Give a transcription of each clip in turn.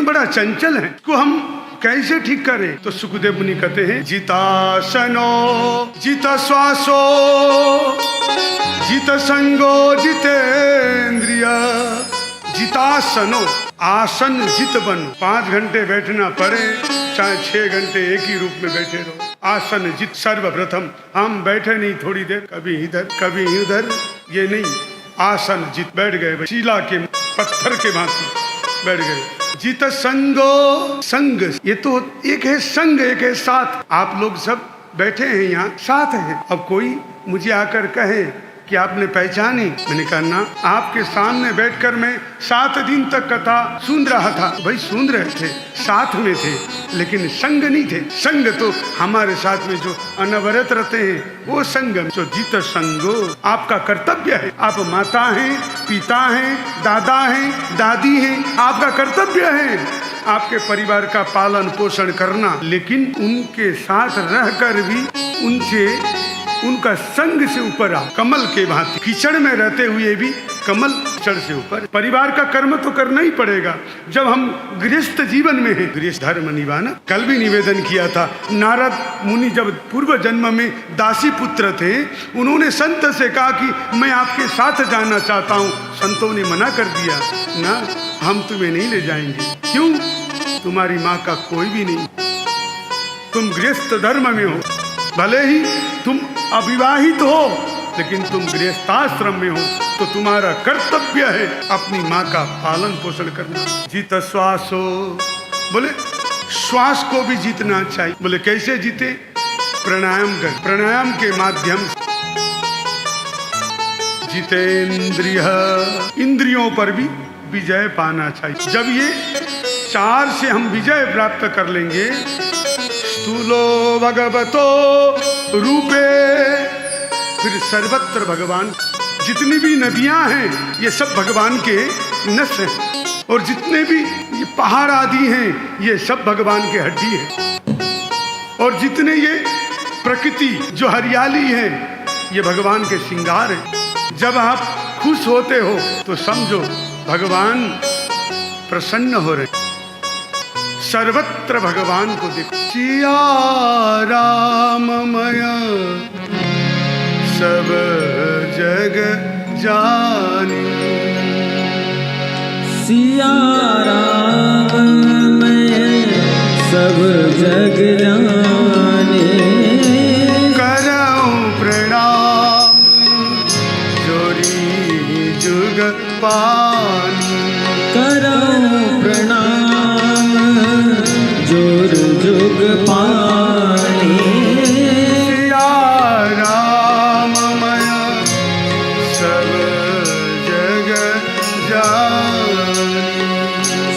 बड़ा चंचल है, इसको हम कैसे ठीक करें? तो सुखदेव मुनि कहते हैं, जितासनो जित श्वासो जित संगो जितेंद्रिय। जितासनो, आसन जित बन। 5 घंटे बैठना पड़े चाहे 6 घंटे एक ही रूप में बैठे रहो। आसन जित, सर्वप्रथम हम बैठे नहीं थोड़ी देर, कभी इधर कभी उधर, ये नहीं। आसन जित, बैठ गए, शीला के पत्थर के भांति बैठ गए। जित संगो, संग, ये तो एक है संग, एक है साथ। आप लोग सब बैठे हैं यहाँ, साथ हैं। अब कोई मुझे आकर कहे कि आपने पहचानी, मैंने कहा ना, आपके सामने बैठकर मैं 7 दिन तक कथा सुन रहा था। भाई सुन रहे थे, साथ में थे, लेकिन संग नहीं थे। संग तो हमारे साथ में जो अनवरत रहते हैं वो संगम। तो जित संगो, आपका कर्तव्य है। आप माता हैं, पिता हैं, दादा हैं, दादी हैं, आपका कर्तव्य है आपके परिवार का पालन पोषण करना। लेकिन उनके साथ रहकर भी उनका संग से ऊपर आओ। कमल के भांति कीचड़ में रहते हुए भी कमल कीचड़ से ऊपर। परिवार का कर्म तो करना ही पड़ेगा जब हम गृहस्थ जीवन में हैं। गृहस्थ धर्म निभाना, कल भी निवेदन किया था। नारद मुनि जब पूर्व जन्म में दासी पुत्र थे, उन्होंने संत से कहा कि मैं आपके साथ जाना चाहता हूँ। संतों ने मना कर दिया, ना हम तुम्हें नहीं ले जाएंगे। क्यों? तुम्हारी माँ का कोई भी नहीं, तुम गृहस्थ धर्म में हो। भले ही तुम अविवाहित हो, लेकिन तुम गृहस्थाश्रम में हो, तो तुम्हारा कर्तव्य है अपनी माँ का पालन पोषण करना। जीत श्वासो, बोले श्वास को भी जीतना चाहिए। बोले कैसे जीते? प्राणायाम कर, प्राणायाम के माध्यम से। जितेंद्रिय, इंद्रियों पर भी विजय पाना चाहिए। जब ये 4 से हम विजय प्राप्त कर लेंगे, स्थूलो भगवतो रूपे, फिर सर्वत्र भगवान। जितनी भी नदियां हैं ये सब भगवान के नस हैं, और जितने भी ये पहाड़ आदि हैं ये सब भगवान के हड्डी हैं, और जितने ये प्रकृति जो हरियाली है ये भगवान के श्रृंगार है। जब आप खुश होते हो तो समझो भगवान प्रसन्न हो रहे। सर्वत्र भगवान को देखो। सिया राममय सब जग जानी। सिया राममय सब जग जाने। करऊं प्रणाम जोरी जुग पानी। करऊं प्रणाम जोर जुग पानी। सिया राममय सब जग जानी।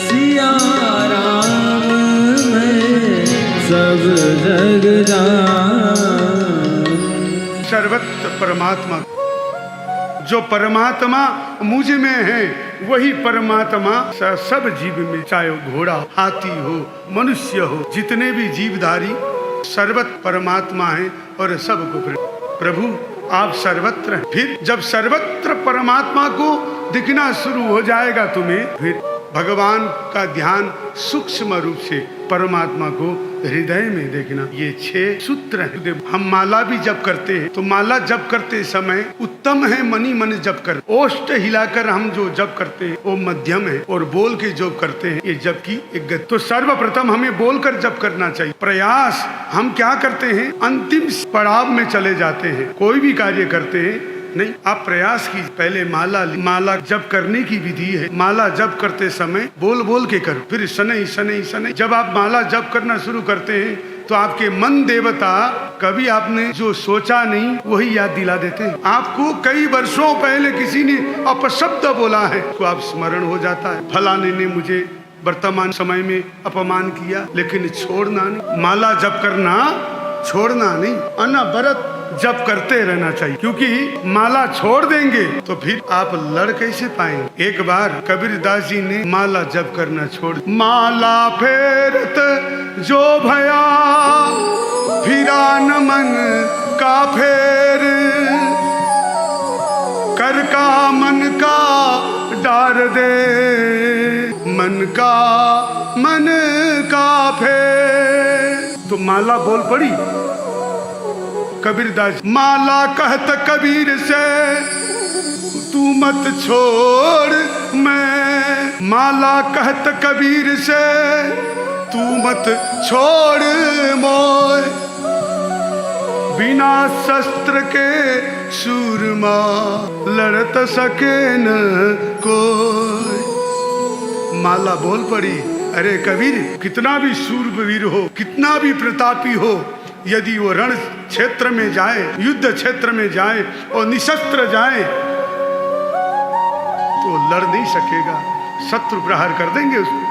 सिया राममय सब जग जानी। सर्वत्र परमात्मा, जो परमात्मा मुझ में है वही परमात्मा सब जीव में, चाहे वो घोड़ा, हाथी हो, मनुष्य हो, जितने भी जीवधारी सर्वत्र परमात्मा है और सबको प्रभु आप सर्वत्र हैं। फिर जब सर्वत्र परमात्मा को दिखना शुरू हो जाएगा तुम्हें, फिर भगवान का ध्यान सूक्ष्म रूप से परमात्मा को हृदय में देखना। ये 6 सूत्र हैं। हम माला भी जप करते हैं तो माला जप करते समय उत्तम है मनी मन जप कर। ओष्ठ हिलाकर हम जो जप करते हैं वो मध्यम है, और बोल के जप करते हैं ये जप की एक गति। तो सर्वप्रथम हमें बोलकर जप करना चाहिए। प्रयास हम क्या करते हैं, अंतिम पड़ाव में चले जाते हैं। कोई भी कार्य करते हैं नहीं, आप प्रयास की। पहले माला जप करने की विधि है। माला जप करते समय बोल बोल के करो, फिर शनै शनै शनै। जब आप माला जप करना शुरू करते हैं तो आपके मन देवता कभी आपने जो सोचा नहीं वही याद दिला देते हैं। आपको कई वर्षों पहले किसी ने अपशब्द बोला है तो आप स्मरण हो जाता है, फलाने ने मुझे वर्तमान समय में अपमान किया, लेकिन छोड़ना नहीं। माला जप करना छोड़ना नहीं, अनवरत जप करते रहना चाहिए। क्योंकि माला छोड़ देंगे तो फिर आप लड़ कैसे पाएंगे। एक बार कबीरदास जी ने माला जप करना छोड़, माला फेरत जो भया फिरा न मन का फेर, कर का मन का डार दे मन मन का फेर। तो माला बोल पड़ी। कबीरदास माला कहत कबीर से तू मत छोड़, मैं माला कहत कबीर से तू मत छोड़ मोय, बिना शस्त्र के सूरमा लड़त सके न कोई। माला बोल पड़ी, अरे कबीर, कितना भी शूरवीर हो, कितना भी प्रतापी हो, यदि वो रण क्षेत्र में जाए, युद्ध क्षेत्र में जाए और निशस्त्र जाए तो लड़ नहीं सकेगा, शत्रु प्रहार कर देंगे उसको।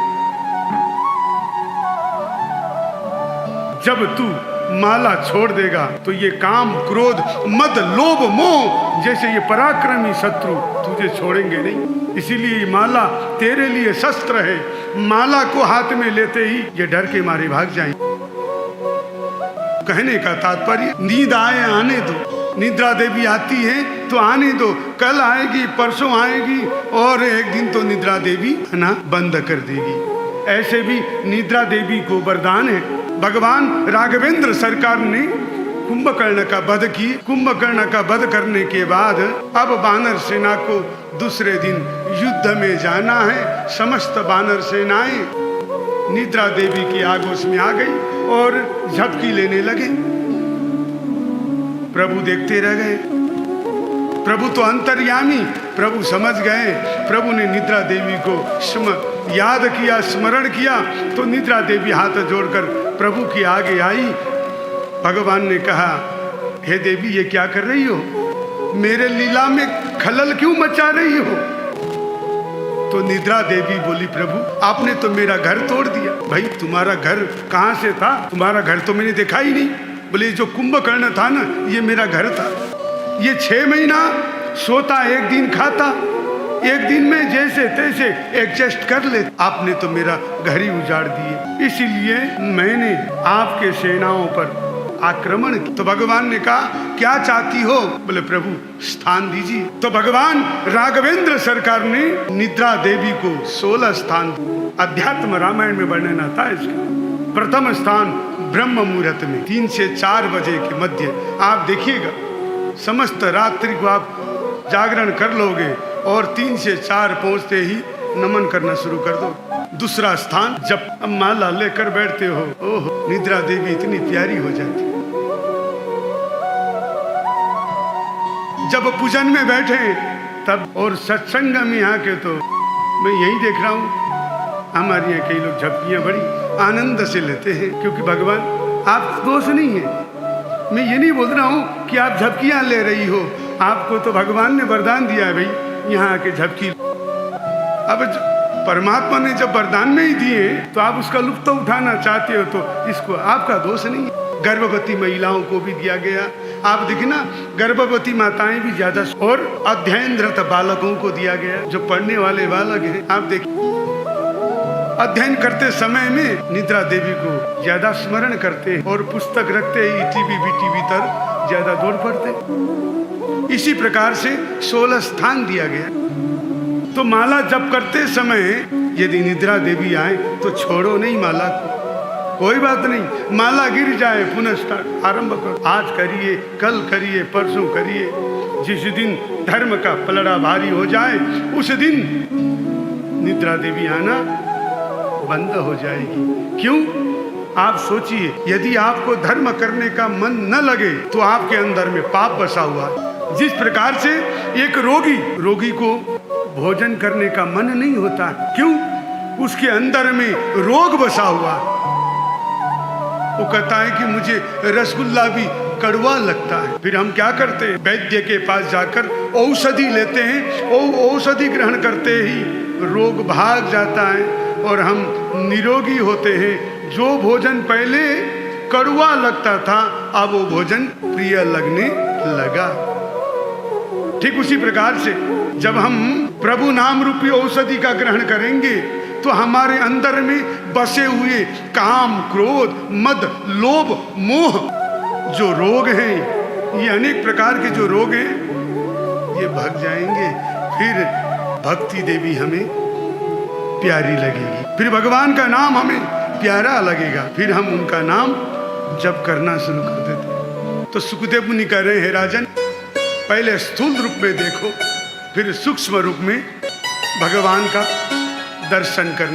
जब तू माला छोड़ देगा तो ये काम, क्रोध, मद, लोभ, मोह जैसे ये पराक्रमी शत्रु तुझे छोड़ेंगे नहीं। इसीलिए माला तेरे लिए शस्त्र है। माला को हाथ में लेते ही ये डर के मारे भाग जाएंगे। कहने का तात्पर्य, नींद आए आने दो, निद्रा देवी आती है तो आने दो, कल आएगी, परसों आएगी और एक दिन तो निद्रा देवी आना बंद कर देगी। ऐसे भी निद्रा देवी को वरदान है। भगवान राघवेंद्र सरकार ने कुंभकर्ण का वध किए। कुंभकर्ण का वध करने के बाद अब बानर सेना को दूसरे दिन युद्ध में जाना है। समस्त बानर सेनाएं निद्रा देवी की आगोश में आ गई और झपकी लेने लगे। प्रभु देखते रह गए। प्रभु तो अंतर्यामी, प्रभु समझ गए। प्रभु ने निद्रा देवी को याद किया, स्मरण किया तो निद्रा देवी हाथ जोड़कर प्रभु के आगे आई। भगवान ने कहा, हे देवी, ये क्या कर रही हो? मेरे लीला में खलल क्यों मचा रही हो? तो निद्रा देवी बोली, प्रभु आपने तो मेरा घर तोड़ दिया। भाई तुम्हारा घर कहाँ से था? तुम्हारा घर तो मैंने देखा ही नहीं। बोले जो कुंभकर्ण था ना, ये मेरा घर था। ये 6 महीना सोता, एक दिन खाता, एक दिन में जैसे तैसे एडजस्ट कर ले। आपने तो मेरा घर ही उजाड़ दिए, इसीलिए मैंने आपके सेनाओं पर आक्रमण किया। तो भगवान ने कहा, क्या चाहती हो? बोले प्रभु स्थान दीजिए। तो भगवान राघवेंद्र सरकार ने निद्रा देवी को 16 स्थान, अध्यात्म रामायण में वर्णन आता है इसका। प्रथम स्थान ब्रह्म मुहूर्त में 3 से 4 बजे के मध्य। आप देखिएगा, समस्त रात्रि को आप जागरण कर लोगे और 3 से 4 पहुंचते ही नमन करना शुरू कर दो। दूसरा स्थान, जब माला लेकर बैठते हो, ओह निद्रा देवी इतनी प्यारी हो जाती। जब पूजन में बैठे तब, और सत्संग में आके तो मैं यही देख रहा हूँ, हमारे यहाँ कई लोग झपकियाँ बड़ी आनंद से लेते हैं, क्योंकि भगवान आपका दोष नहीं है। मैं ये नहीं बोल रहा हूँ कि आप झपकियाँ ले रही हो, आपको तो भगवान ने वरदान दिया है भाई, यहाँ आके झपकी। अब परमात्मा ने जब वरदान में ही दिए तो आप उसका लुत्फ उठाना चाहते हो, तो इसको आपका दोष नहीं है। गर्भवती महिलाओं को भी दिया गया। आप देखना, गर्भवती माताएं भी ज्यादा, और अध्ययनरत बालकों को दिया गया, जो पढ़ने वाले बालक हैं। आप देखिए, अध्ययन करते समय में निद्रा देवी को ज्यादा स्मरण करते और पुस्तक रखते ही टीवी भीतर ज्यादा दौड़ पड़ते। इसी प्रकार से 16 स्थान दिया गया। तो माला जप करते समय यदि निद्रा देवी आए तो छोड़ो नहीं माला को, कोई बात नहीं। माला गिर जाए, पुनः स्टार्ट, आरंभ करो। आज करिए, कल करिए, परसों करिए। जिस दिन धर्म का पलड़ा भारी हो जाए उस दिन निद्रा देवी आना बंद हो जाएगी। क्यों? आप सोचिए, यदि आपको धर्म करने का मन न लगे तो आपके अंदर में पाप बसा हुआ है। जिस प्रकार से एक रोगी को भोजन करने का मन नहीं होता, क्यों? उसके अंदर में रोग बसा हुआ। वो कहता है कि मुझे रसगुल्ला भी कड़वा लगता है। फिर हम क्या करते हैं? वैद्य के पास जाकर औषधि लेते हैं, औषधि ग्रहण करते ही रोग भाग जाता है और हम निरोगी होते हैं। जो भोजन पहले कड़वा लगता था, अब वो भोजन प्रिय लगने लगा। ठीक उसी प्रकार से जब हम प्रभु नाम रूपी औषधि का ग्रहण करेंगे तो हमारे अंदर में बसे हुए काम, क्रोध, मद, लोभ, मोह जो रोग हैं, ये अनेक प्रकार के जो रोग हैं, ये भाग जाएंगे। फिर भक्ति देवी हमें प्यारी लगेगी, फिर भगवान का नाम हमें प्यारा लगेगा, फिर हम उनका नाम जप करना शुरू कर देते। तो सुखदेव मुनि कह रहे हैं, राजन पहले स्थूल रूप में देखो, फिर सूक्ष्म रूप में भगवान का दर्शन करना।